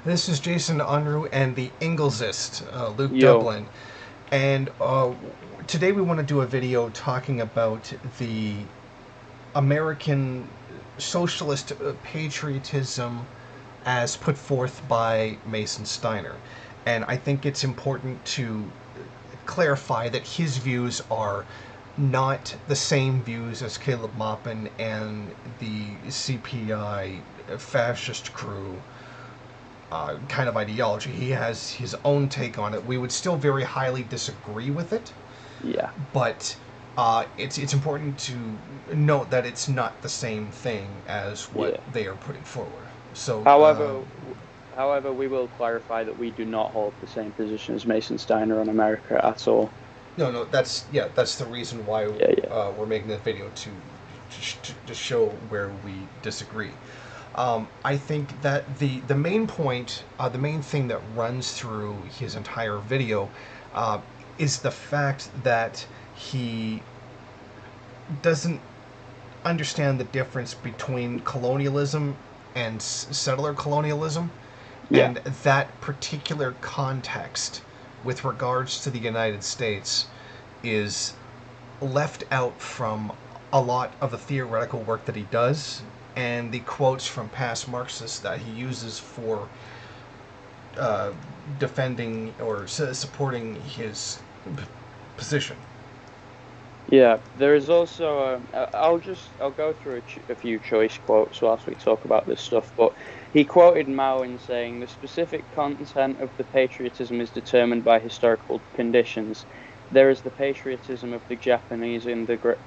This is Jason Unruh and the Inglesist, Luke Yo, Dublin. And today we want to do a video talking about the American socialist patriotism as put forth by Mason Steiner. And I think it's important to clarify that his views are not the same views as Caleb Maupin and the CPI fascist crew kind of ideology. He has his own take on it. We would still very highly disagree with it, yeah, but it's important to note that it's not the same thing as what yeah. they are putting forward. So, However, we will clarify that we do not hold the same position as Mason Steiner on America at all. no, no, that's the reason why Yeah, yeah, we're making this video to show where we disagree. I think that the main point, the main thing that runs through his entire video, uh, is the fact that he doesn't understand the difference between colonialism and settler colonialism, yeah. and that particular context with regards to the United States is left out from a lot of the theoretical work that he does and the quotes from past Marxists that he uses for uh, defending or supporting his position. Yeah, there is also. I'll go through a few choice quotes whilst we talk about this stuff. But he quoted Mao in saying the specific content of the patriotism is determined by historical conditions. There is the patriotism of the Japanese in the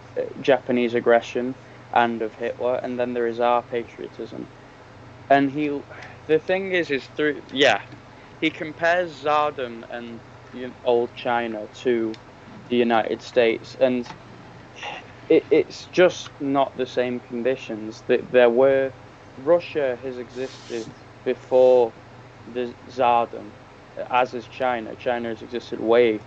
Japanese aggression and of Hitler, and then there is our patriotism. And the thing is through he compares Zardom and old China to the United States, and it's just not the same conditions. That there were Russia has existed before the Tsardom, as has China. China has existed way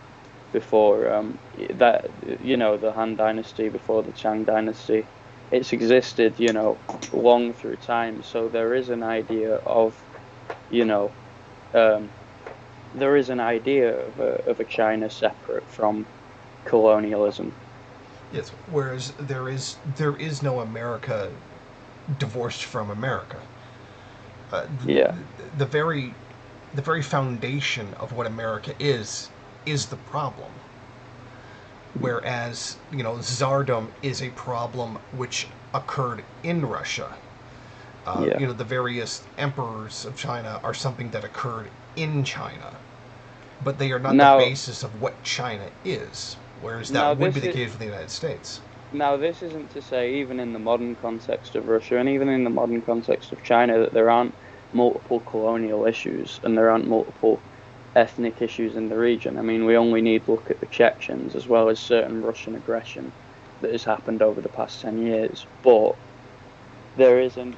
before that. The Han Dynasty, before the Chang Dynasty. It's existed, long through time. So there is an idea of, you know, um, there is an idea of a China separate from colonialism. Yes, whereas there is no America divorced from America. Uh, Yeah. the very the very foundation of what America is the problem. Whereas Tsardom is a problem which occurred in Russia. Yeah. The various emperors of China are something that occurred in China, but they are not the Now, basis of what China is. Whereas now that would be this the is case for the United States. now this isn't to say even in the modern context of Russia and even in the modern context of China that there aren't multiple colonial issues and there aren't multiple ethnic issues in the region. I mean, we only need to look at the Chechens as well as certain Russian aggression that has happened over the past 10 years. But there is an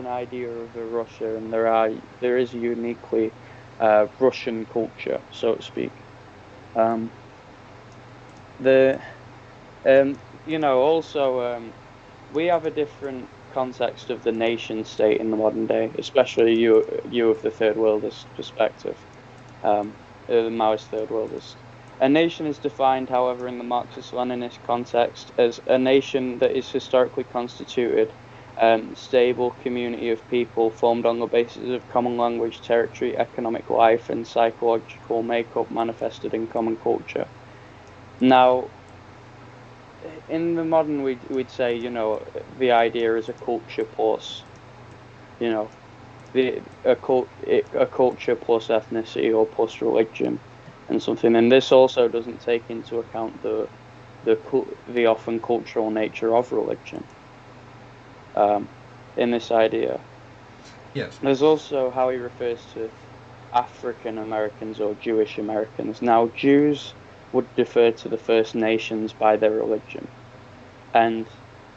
idea of a Russia, and there is a uniquely Russian culture, so to speak. Um, the also we have a different context of the nation state in the modern day, especially you of the third worldist perspective, the Maoist third worldist. A nation is defined, however, in the Marxist-Leninist context as a nation that is historically constituted, stable community of people formed on the basis of common language, territory, economic life, and psychological makeup manifested in common culture. Now, in the modern, we'd say, the idea is a culture plus, you know, a culture plus ethnicity or plus religion and something. And this also doesn't take into account the often cultural nature of religion. Um, in this idea, Yes. there's also how he refers to African Americans or Jewish Americans. Now, Jews would defer to the First Nations by their religion, and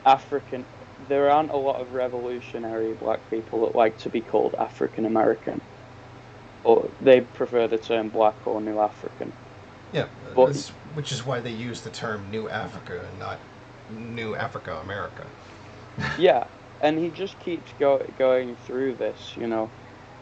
African. There aren't a lot of revolutionary black people that like to be called African American, or they prefer the term black or New African. Yeah, But which is why they use the term New Africa and not New Africa America. yeah, and he just keeps going through this.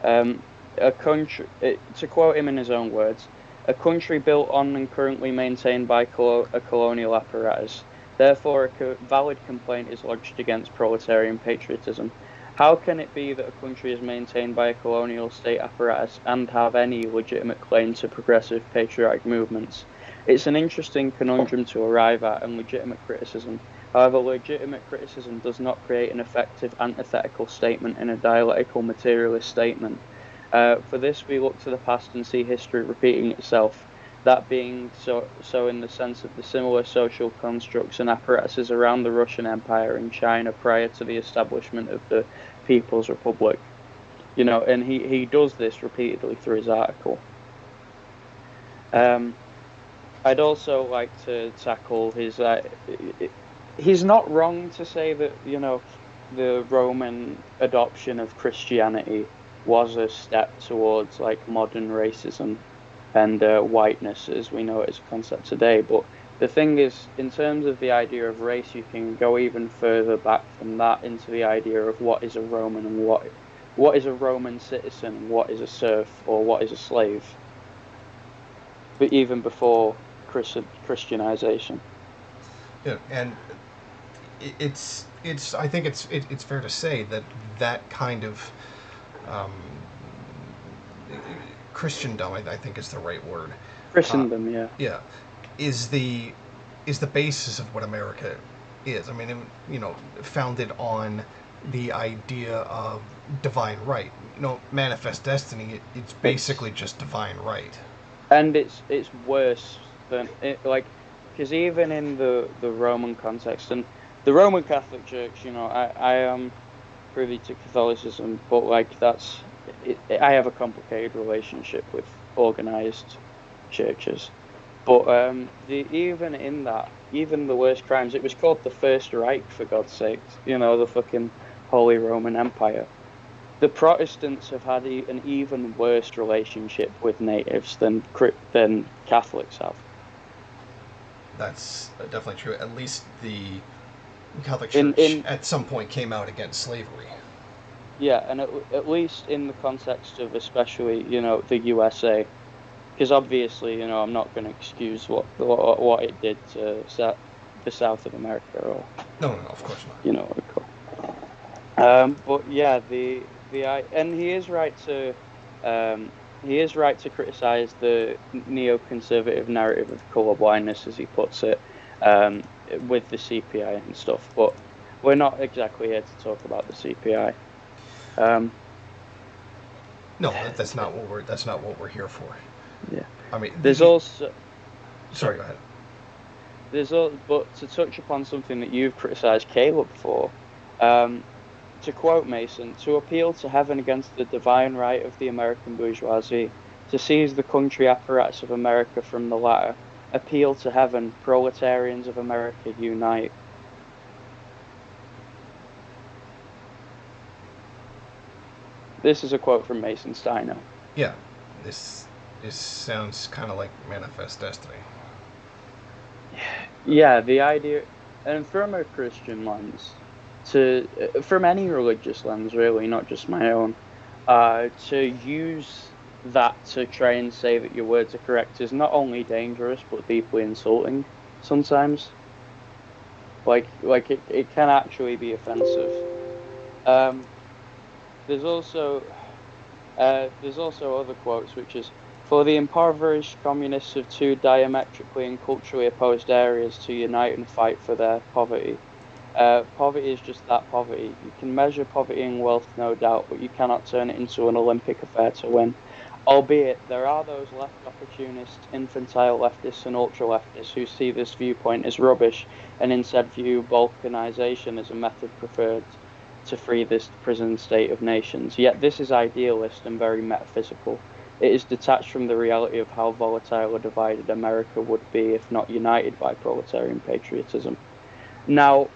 Um, a country, to quote him in his own words, a country built on and currently maintained by a colonial apparatus. Therefore, a valid complaint is lodged against proletarian patriotism. How can it be that a country is maintained by a colonial state apparatus and have any legitimate claim to progressive patriotic movements? It's an interesting conundrum to arrive at, and legitimate criticism. However, legitimate criticism does not create an effective antithetical statement in a dialectical materialist statement. For this, we look to the past and see history repeating itself. That being so in the sense of the similar social constructs and apparatuses around the Russian Empire and China prior to the establishment of the People's Republic. You know, and he does this repeatedly through his article. I'd also like to tackle his. He's not wrong to say that, you know, the Roman adoption of Christianity was a step towards like modern racism and whiteness as we know it as a concept today. But the thing is, in terms of the idea of race, you can go even further back from that into the idea of what is a Roman and what is a Roman citizen, what is a serf, or what is a slave. But even before Christianization. Yeah, and it's I think it's fair to say that kind of Christendom, I think is the right word. Christendom, yeah. Yeah, is the basis of what America is. I mean, you know, founded on the idea of divine right. You know, manifest destiny. It's basically just divine right. And it's worse than it, like, because even in the Roman context and the Roman Catholic Church, you know, I am privy to Catholicism, but like that's. I have a complicated relationship with organized churches, but even in that, even the worst crimes, it was called the First Reich, for God's sake, you know, the fucking Holy Roman Empire. The Protestants have had an even worse relationship with natives than Catholics have. That's definitely true. At least the Catholic Church at some point came out against slavery. Yeah, and at least in the context of especially, you know, the USA, because obviously, you know, I'm not going to excuse what it did to the South of America or no, of course not. You know, but yeah, and he is right to criticize the neoconservative narrative of colorblindness, as he puts it, with the CPI and stuff. But we're not exactly here to talk about the CPI. No, that's not what we're here for. Yeah. I mean, there's also. Sorry, go ahead. But to touch upon something that you've criticised Caleb for, to quote Mason, to appeal to heaven against the divine right of the American bourgeoisie, to seize the country apparatus of America from the latter, appeal to heaven, proletarians of America unite. This is a quote from Mason Steiner. Yeah, this sounds kind of like manifest destiny. Yeah, the idea, and from a Christian lens, from any religious lens really, not just my own, to use that to try and say that your words are correct is not only dangerous but deeply insulting sometimes. Like it can actually be offensive. There's also other quotes, which is, for the impoverished communists of two diametrically and culturally opposed areas to unite and fight for their poverty. Poverty is just that, poverty. You can measure poverty in wealth, no doubt, but you cannot turn it into an Olympic affair to win. Albeit, there are those left opportunists, infantile leftists and ultra-leftists who see this viewpoint as rubbish and instead view balkanization as a method preferred to free this prison state of nations. Yet this is idealist and very metaphysical. It is detached from the reality of how volatile or divided America would be if not united by proletarian patriotism. Now,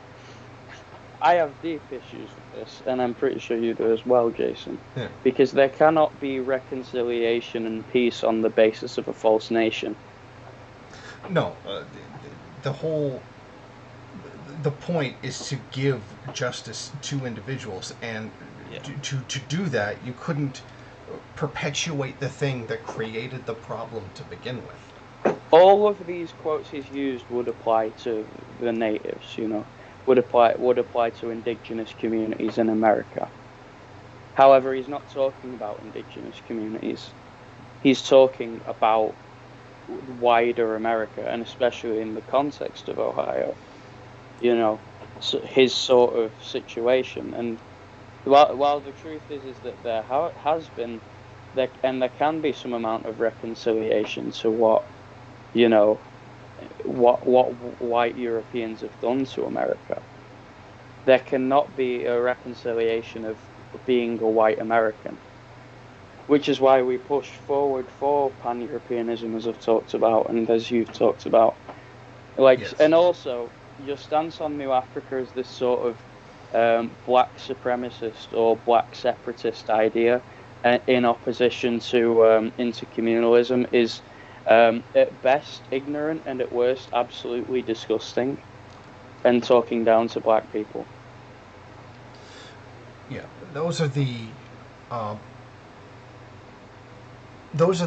I have deep issues with this, and I'm pretty sure you do as well, Jason. Yeah. Because there cannot be reconciliation and peace on the basis of a false nation. No, the point is to give justice to individuals, and to do that, you couldn't perpetuate the thing that created the problem to begin with. All of these quotes he's used would apply to the natives, would apply to indigenous communities in America. However, he's not talking about indigenous communities. He's talking about wider America, and especially in the context of Ohio, his sort of situation. And while the truth is that there has been, there can be some amount of reconciliation to what white Europeans have done to America, there cannot be a reconciliation of being a white American, which is why we push forward for pan-Europeanism, as I've talked about and as you've talked about. Yes. And also your stance on New Africa is this sort of black supremacist or black separatist idea in opposition to intercommunalism is at best ignorant and at worst absolutely disgusting, and talking down to black people. Yeah, those are the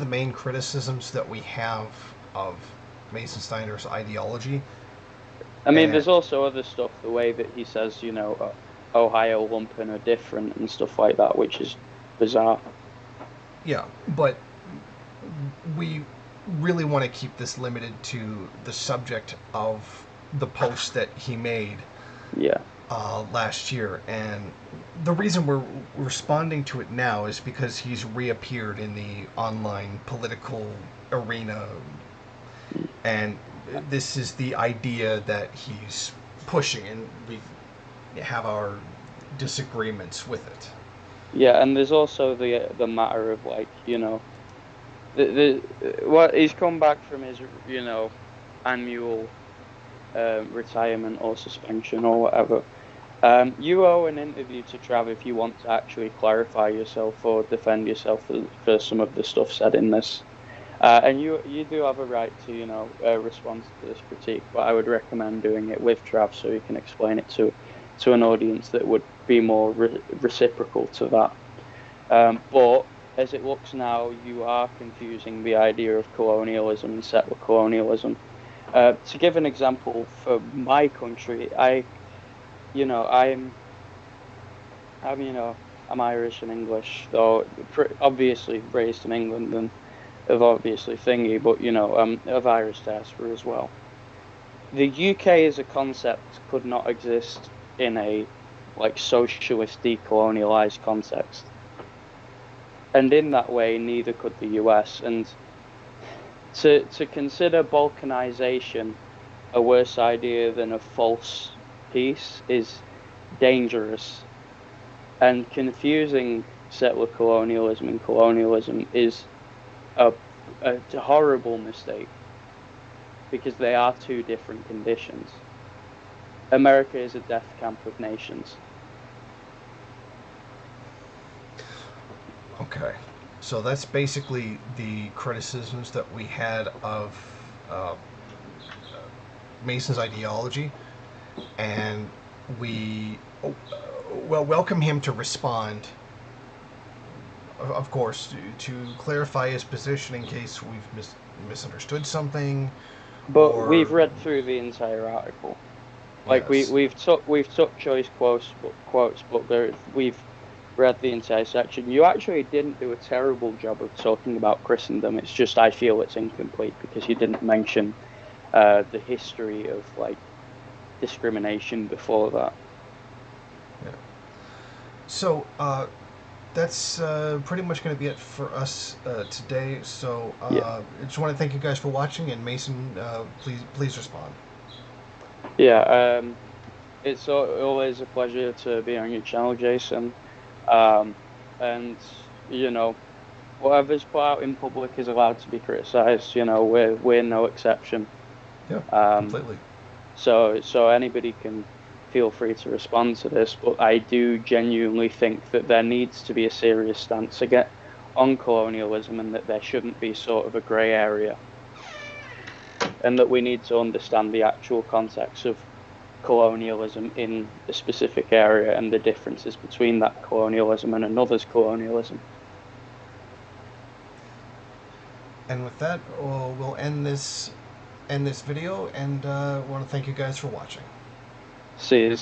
main criticisms that we have of Mason Steiner's ideology. I mean, there's also other stuff, the way that he says, Ohio lumpen are different and stuff like that, which is bizarre. Yeah, but we really want to keep this limited to the subject of the post that he made last year. And the reason we're responding to it now is because he's reappeared in the online political arena, and this is the idea that he's pushing, and we have our disagreements with it. Yeah, and there's also the matter of what he's come back from his annual retirement or suspension or whatever. You owe an interview to Trav if you want to actually clarify yourself or defend yourself for some of the stuff said in this. And you do have a right to respond to this critique, but I would recommend doing it with Trav so you can explain it to an audience that would be more reciprocal to that. But as it looks now, you are confusing the idea of colonialism and settler colonialism. To give an example for my country, I'm Irish and English, though obviously raised in England and of obviously thingy, but I'm of Irish diaspora as well. The UK as a concept could not exist in a socialist decolonialized context, and in that way neither could the US. And to consider balkanization a worse idea than a false peace is dangerous, and confusing settler colonialism and colonialism is a horrible mistake, because they are two different conditions. America is a death camp of nations. Okay, so that's basically the criticisms that we had of Mason's ideology, and we welcome him to respond, of course, to clarify his position in case we've misunderstood something. But we've read through the entire article. Yes. we've took choice quotes, but we've read the entire section. You actually didn't do a terrible job of talking about Christendom. It's just I feel it's incomplete because you didn't mention the history of discrimination before that. Yeah. So that's pretty much going to be it for us today. So I just want to thank you guys for watching, and Mason, please respond. Yeah, it's always a pleasure to be on your channel, Jason. And whatever's put out in public is allowed to be criticised. We're no exception. Yeah, completely. So anybody can feel free to respond to this, but I do genuinely think that there needs to be a serious stance again on colonialism, and that there shouldn't be sort of a grey area, and that we need to understand the actual context of colonialism in a specific area and the differences between that colonialism and another's colonialism. And with that, we'll end this video, and want to thank you guys for watching. See you.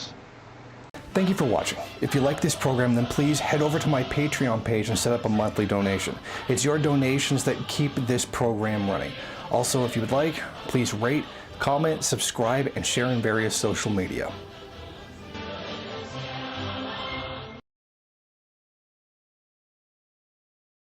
Thank you for watching. If you like this program, then please head over to my Patreon page and set up a monthly donation. It's your donations that keep this program running. Also, if you would like, please rate, comment, subscribe, and share in various social media.